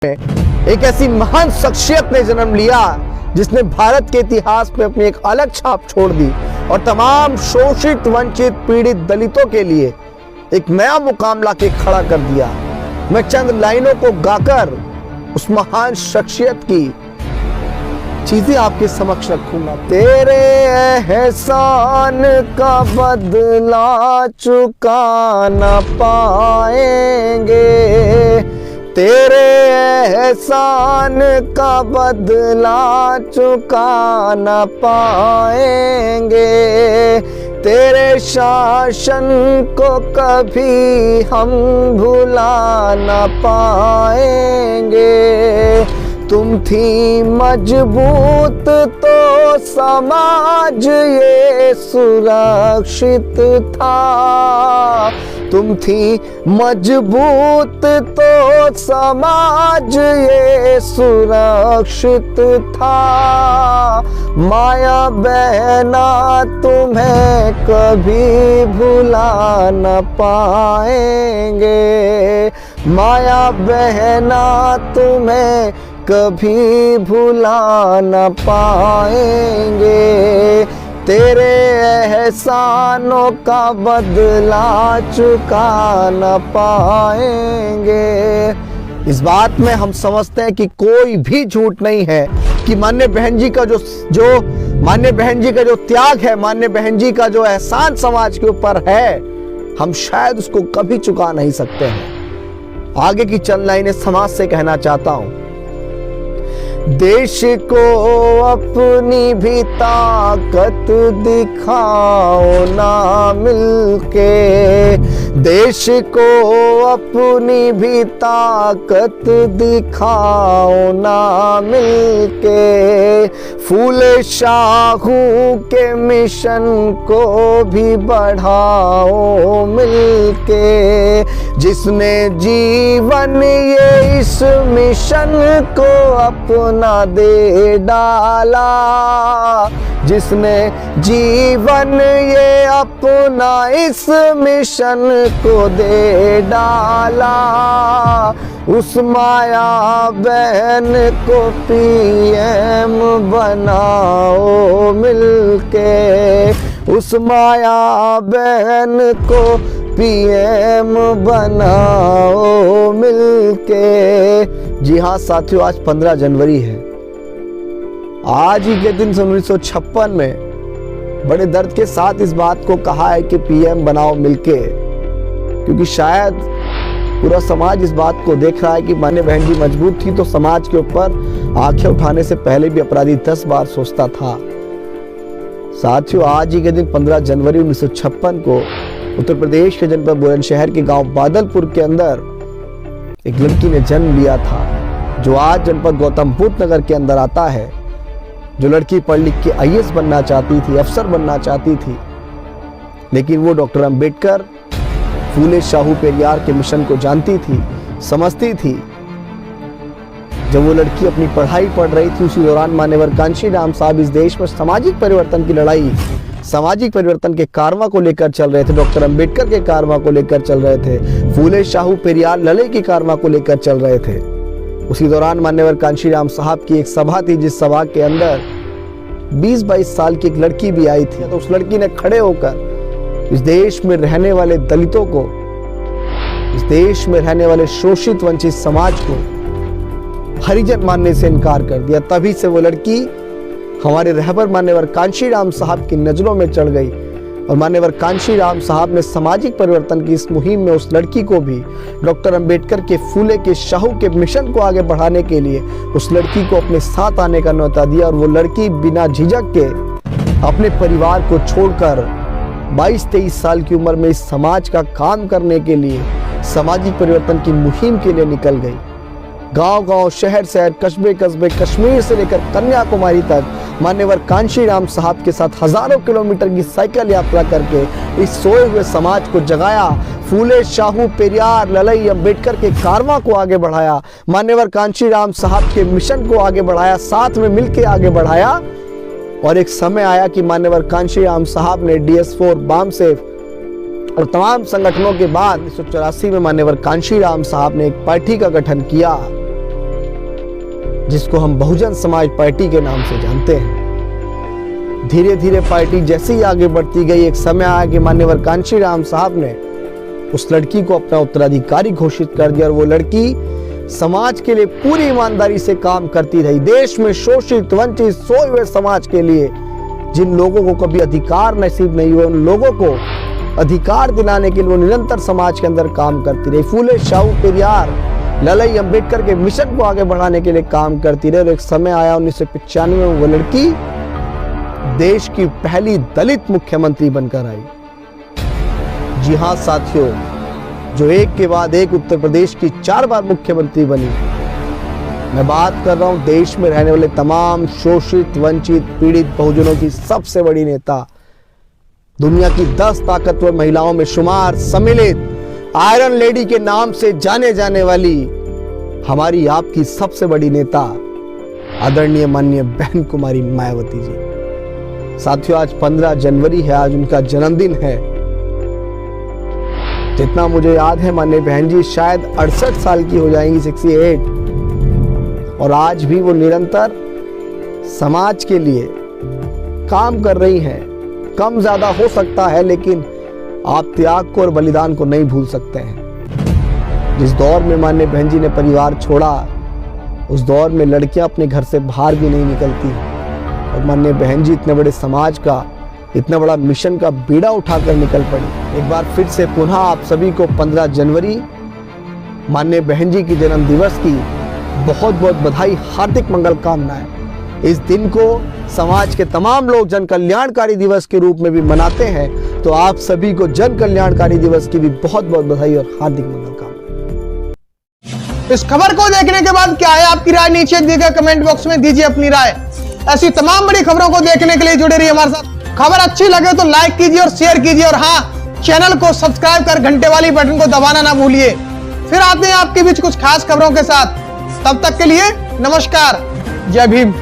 एक ऐसी महान शख्सियत ने जन्म लिया जिसने भारत के इतिहास में अपनी एक अलग छाप छोड़ दी और तमाम शोषित, वंचित, पीड़ित दलितों के लिए एक नया मुकाम लाके खड़ा कर दिया। मैं चंद लाइनों को गाकर उस महान शख्सियत की चीजें आपके समक्ष रखूंगा। तेरे एहसान का बदला चुका न पाएंगे, तेरे एहसान का बदला चुका न पाएंगे, तेरे शासन को कभी हम भुला न पाएंगे। तुम थी मजबूत तो समाज ये सुरक्षित था, तुम थी मजबूत तो समाज ये सुरक्षित था। माया बहना तुम्हें कभी भुला न पाएंगे, माया बहना तुम्हें कभी भुला न पाएंगे, तेरे एहसानों का बदला चुका न पाएंगे। इस बात में हम समझते हैं कि कोई भी झूठ नहीं है कि मान्य बहन जी का मान्य बहन जी का जो त्याग है, मान्य बहन जी का जो एहसान समाज के ऊपर है, हम शायद उसको कभी चुका नहीं सकते हैं। आगे की चंद लाइनें समाज से कहना चाहता हूं। देश को अपनी भी ताकत दिखाओ ना मिलके, देश को अपनी भी ताकत दिखाओ ना मिलके, फूले शाहू के मिशन को भी बढ़ाओ मिलके। जिसने जीवन ये इस मिशन को अपना दे डाला, जिसने जीवन ये अपना इस मिशन को दे डाला, उस माया बहन को पीएम बनाओ मिलके, उस माया बहन को पीएम बनाओ मिलके। जी हाँ साथियों, आज 15 जनवरी है। आज ही के दिन 1956 में बड़े दर्द के साथ इस बात को कहा है कि पीएम बनाओ मिलके, क्योंकि शायद पूरा समाज इस बात को देख रहा है कि मान्य बहन जी मजबूत थी तो समाज के ऊपर आंखें उठाने से पहले भी अपराधी 10 बार सोचता था। साथियों, आज ही के दिन 15 जनवरी 1956 को उत्तर प्रदेश के जनपद बुलंदशहर के गांव बादलपुर के अंदर एक लड़की ने जन्म लिया था, जो आज जनपद गौतम बुद्ध नगर के अंदर आता है। जो लड़की पढ़ लिख के आईएएस बनना चाहती थी, अफसर बनना चाहती थी, लेकिन वो डॉक्टर अंबेडकर, फूले शाहू पेरियार के मिशन को जानती थी, समझती थी। जब वो लड़की अपनी पढ़ाई पढ़ रही थी, उसी दौरान मान्यवर कांशीराम साहब इस देश में सामाजिक परिवर्तन की लड़ाई, सामाजिक परिवर्तन के कारवां को लेकर चल रहे थे। डॉक्टर अंबेडकर के कारवां को लेकर चल रहे थे, फूले शाहू पेरियार लड़ाई के कारवां को लेकर चल रहे थे। उसी दौरान मान्यवर कांशीराम साहब की एक सभा थी, जिस सभा के अंदर 20-22 साल की एक लड़की भी आई थी। तो उस लड़की ने खड़े होकर इस देश में रहने वाले दलितों को, इस देश में रहने वाले शोषित, वंचित समाज को हरिजन मानने से इनकार कर दिया। तभी से वो लड़की हमारे रहबर मान्यवर कांशीराम साहब की नजरों में चढ़ गई और मान्यवर कांशीराम साहब ने सामाजिक परिवर्तन की इस मुहिम में उस लड़की को भी डॉक्टर अंबेडकर के, फूले के, शाहू के मिशन को आगे बढ़ाने के लिए उस लड़की को अपने साथ आने का न्योता दिया। और वो लड़की बिना झिझक के अपने परिवार को छोड़कर 22-23 साल की उम्र में इस समाज का काम करने के लिए, सामाजिक परिवर्तन की मुहिम के लिए निकल गई। गांव-गांव, शहर-शहर, कस्बे-कस्बे, कश्मीर से लेकर कन्याकुमारी तक मान्यवर कांशीराम साहब के साथ हजारों किलोमीटर की साइकिल यात्रा करके इस सोए हुए समाज को जगाया। फूले शाहू पेरियार ललई अंबेडकर के कारवां को आगे बढ़ाया, मान्यवर कांशीराम साहब के मिशन को आगे बढ़ाया, साथ में मिलकर आगे बढ़ाया। और एक समय आया कि मान्यवर कांशीराम साहब ने DS4, बामसेफ और तमाम संगठनों के बाद 1984 में मान्यवर कांशीराम साहब ने एक पार्टी का गठन किया जिसको हम बहुजन समाज पार्टी के नाम से जानते हैं। धीरे धीरे पार्टी जैसे ही आगे बढ़ती गई, एक समय आया कि मान्यवर कांशीराम साहब ने उस लड़की को अपना उत्तराधिकारी घोषित कर दिया और वो लड़की समाज के लिए पूरी ईमानदारी से काम करती रही। देश में शोषित, वंचित, सोए हुए समाज के लिए, जिन लोगों को कभी अधिकार नसीब नहीं हुए, उन लोगों को अधिकार दिलाने के लिए वो निरंतर समाज के अंदर काम करती रही। फूले शाहू पेरियार, ललाई अंबेडकर के मिशन को आगे बढ़ाने के लिए काम करती रही। और एक समय आया 1995 में वो लड़की देश की पहली दलित मुख्यमंत्री बनकर आई। जी हां साथियों, जो एक के बाद एक उत्तर प्रदेश की 4 बार मुख्यमंत्री बनी। मैं बात कर रहा हूं देश में रहने वाले तमाम शोषित, वंचित, पीड़ित बहुजनों की सबसे बड़ी नेता, दुनिया की 10 ताकतवर महिलाओं में शुमार, सम्मिलित आयरन लेडी के नाम से जाने जाने वाली हमारी आपकी सबसे बड़ी नेता आदरणीय माननीय बहन कुमारी मायावती जी। साथियों, आज 15 जनवरी है, आज उनका जन्मदिन है। जितना मुझे याद है माननीय बहन जी शायद 68 साल की हो जाएंगी, 68, और आज भी वो निरंतर समाज के लिए काम कर रही हैं। कम ज्यादा हो सकता है, लेकिन आप त्याग को और बलिदान को नहीं भूल सकते हैं। जिस दौर में माननीय बहन जी ने परिवार छोड़ा, उस दौर में लड़कियां अपने घर से बाहर भी नहीं निकलती, और माननीय बहन जी इतने बड़े समाज का, इतना बड़ा मिशन का बीड़ा उठाकर निकल पड़ी। एक बार फिर से पुनः आप सभी को 15 जनवरी माननीय बहन जी की जन्म दिवस की बहुत बहुत बधाई, हार्दिक मंगल कामनाएं। इस दिन को समाज के तमाम लोग जन कल्याणकारी दिवस के रूप में भी मनाते हैं, तो आप सभी को जन कल्याणकारी दिवस की भी बहुत बहुत बधाई और हार्दिक मंगल कामनाएं। इस खबर को देखने के बाद क्या है आपकी राय, नीचे दिए गए कमेंट बॉक्स में दीजिए अपनी राय। ऐसी तमाम बड़ी खबरों को देखने के लिए जुड़े रहिए हमारे साथ। खबर अच्छी लगे तो लाइक कीजिए और शेयर कीजिए, और हाँ, चैनल को सब्सक्राइब कर घंटे वाली बटन को दबाना ना भूलिए। फिर आते हैं आपके बीच कुछ खास खबरों के साथ। तब तक के लिए नमस्कार, जय भीम।